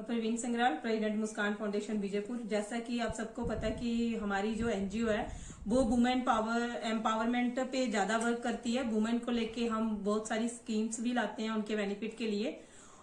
Praveen संग्राल, president मुस्कान foundation Bijepur. जैसा कि आप सबको पता है कि हमारी जो एनजीओ है वो वुमेन पावर एम्पावरमेंट पे ज्यादा वर्क करती है। वुमेन को लेके हम बहुत सारी स्कीम्स भी लाते हैं उनके बेनिफिट के लिए।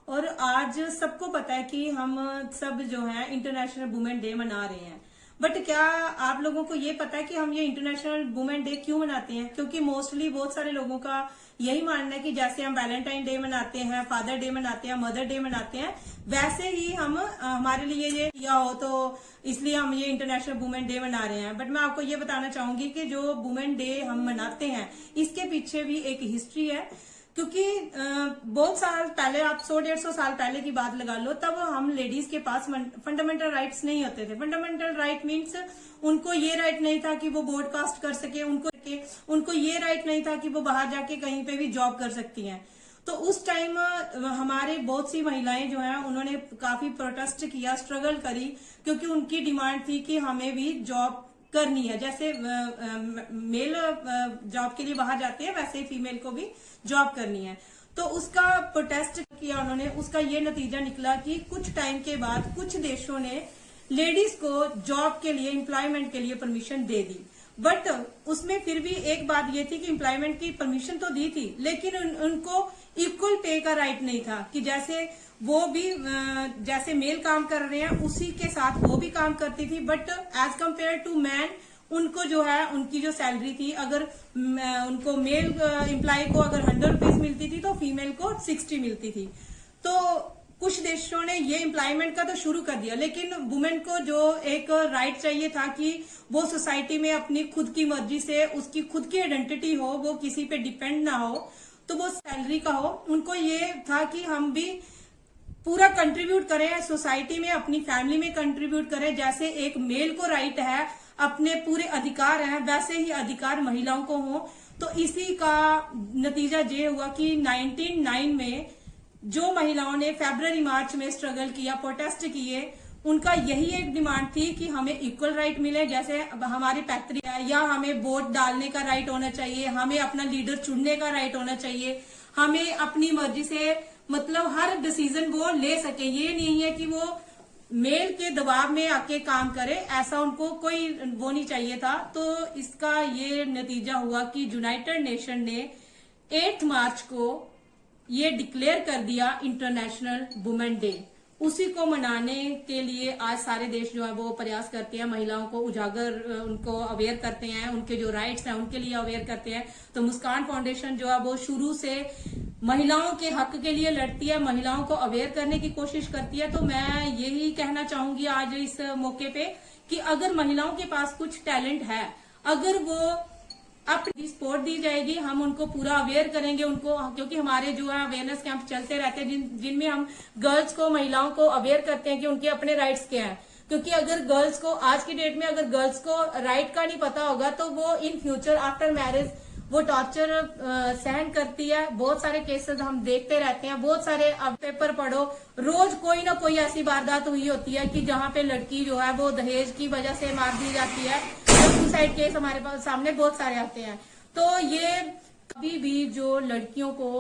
और आज सबको पता है कि हम सब जो है इंटरनेशनल वुमेन डे मना रहे हैं। बट क्या आप लोगों को ये पता है कि हम ये इंटरनेशनल वुमेन डे क्यों मनाते हैं? क्योंकि मोस्टली बहुत सारे लोगों का यही मानना है कि जैसे हम वैलेंटाइन डे मनाते हैं, फादर डे मनाते हैं, मदर डे मनाते हैं, वैसे ही हम हमारे लिए ये किया हो तो इसलिए हम ये इंटरनेशनल वुमेन डे मना रहे हैं। बट मैं आपको ये बताना चाहूंगी कि जो वुमेन डे हम मनाते हैं इसके पीछे भी एक हिस्ट्री है। क्योंकि बहुत साल पहले, आप 100-150 साल पहले की बात लगा लो, तब हम लेडीज के पास फंडामेंटल राइट्स नहीं होते थे। फंडामेंटल राइट मीन्स उनको ये राइट नहीं था कि वो ब्रॉडकास्ट कर सके, उनको ये राइट नहीं था कि वो बाहर जाके कहीं पे भी जॉब कर सकती हैं। तो उस टाइम हमारे बहुत सी महिलाएं जो हैं उन्होंने काफी प्रोटेस्ट किया, स्ट्रगल करी, क्योंकि उनकी डिमांड थी कि हमें भी जॉब करनी है। जैसे मेल जॉब के लिए बाहर जाते हैं वैसे ही फीमेल को भी जॉब करनी है। तो उसका प्रोटेस्ट किया उन्होंने। उसका ये नतीजा निकला कि कुछ टाइम के बाद कुछ देशों ने लेडीज को जॉब के लिए, एम्प्लॉयमेंट के लिए परमिशन दे दी। बट उसमें फिर भी एक बात ये थी कि एम्प्लॉयमेंट की परमिशन तो दी थी, लेकिन उनको इक्वल पे का राइट नहीं था कि जैसे वो भी जैसे मेल काम कर रहे हैं उसी के साथ वो भी काम करती थी। But as compare to man उनको जो है उनकी जो सैलरी थी, अगर उनको मेल एम्प्लॉय को अगर 100 रुपीज मिलती थी तो फीमेल को 60 मिलती थी। तो कुछ देशों ने ये एम्प्लॉयमेंट का तो शुरू कर दिया, लेकिन वुमेन को जो एक राइट चाहिए था कि वो सोसाइटी में अपनी खुद की मर्जी से, उसकी खुद की आइडेंटिटी हो, वो किसी पे डिपेंड ना हो, तो वो सैलरी का हो। उनको ये था कि हम भी पूरा कंट्रीब्यूट करें सोसाइटी में, अपनी फैमिली में कंट्रीब्यूट करें। जैसे एक मेल को राइट है, अपने पूरे अधिकार हैं, वैसे ही अधिकार महिलाओं को हो। तो इसी का नतीजा ये हुआ कि 1909 में जो महिलाओं ने फरवरी मार्च में स्ट्रगल किया, प्रोटेस्ट किए, उनका यही एक डिमांड थी कि हमें इक्वल राइट मिले। जैसे हमारी पैतृक है, या हमें वोट डालने का राइट होना चाहिए, हमें अपना लीडर चुनने का राइट होना चाहिए, हमें अपनी मर्जी से मतलब हर डिसीजन वो ले सके। ये नहीं है कि वो मेल के दबाव में आके काम करे, ऐसा उनको कोई वो नहीं चाहिए था। तो इसका ये नतीजा हुआ कि यूनाइटेड नेशन ने 8 मार्च को ये डिक्लेयर कर दिया इंटरनेशनल वुमेन डे। उसी को मनाने के लिए आज सारे देश जो है वो प्रयास करते हैं, महिलाओं को उजागर, उनको अवेयर करते हैं, उनके जो राइट्स हैं उनके लिए अवेयर करते हैं। तो मुस्कान फाउंडेशन जो है वो शुरू से महिलाओं के हक के लिए लड़ती है, महिलाओं को अवेयर करने की कोशिश करती है। तो मैं यही कहना चाहूंगी आज इस मौके पे कि अगर महिलाओं के पास कुछ टैलेंट है, अगर वो अपनी सपोर्ट दी जाएगी, हम उनको पूरा अवेयर करेंगे उनको, क्योंकि हमारे जो है अवेयरनेस कैंप चलते रहते हैं जिनमें हम गर्ल्स को, महिलाओं को अवेयर करते हैं कि उनके अपने राइट्स क्या हैं। क्योंकि अगर गर्ल्स को आज की डेट में अगर गर्ल्स को राइट का नहीं पता होगा तो वो इन फ्यूचर आफ्टर मैरिज वो टॉर्चर सहन करती है। बहुत सारे केसेस हम देखते रहते हैं, बहुत सारे अब पेपर पढ़ो, रोज कोई ना कोई ऐसी वारदात हुई होती है कि जहाँ पे लड़की जो है वो दहेज की वजह से मार दी जाती है। सुसाइड केस हमारे पास सामने बहुत सारे आते हैं। तो ये अभी भी जो लड़कियों को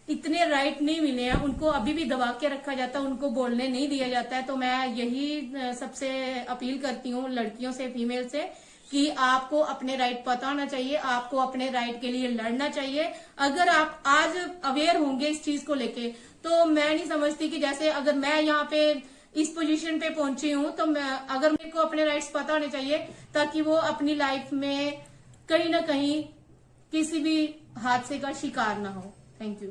इतने राइट नहीं मिले हैं, उनको अभी भी दबा के रखा जाता है, उनको बोलने नहीं दिया जाता है। तो मैं यही सबसे अपील करती हूँ लड़कियों से, फीमेल से, कि आपको अपने राइट पता होना चाहिए, आपको अपने राइट के लिए लड़ना चाहिए। अगर आप आज अवेयर होंगे इस चीज को लेके, तो मैं नहीं समझती कि जैसे अगर मैं यहाँ पे इस पोजीशन पे पहुंची हूं तो अगर मेरे को अपने राइट्स पता होने चाहिए, ताकि वो अपनी लाइफ में कहीं ना कहीं किसी भी हादसे का शिकार ना हो। Thank you.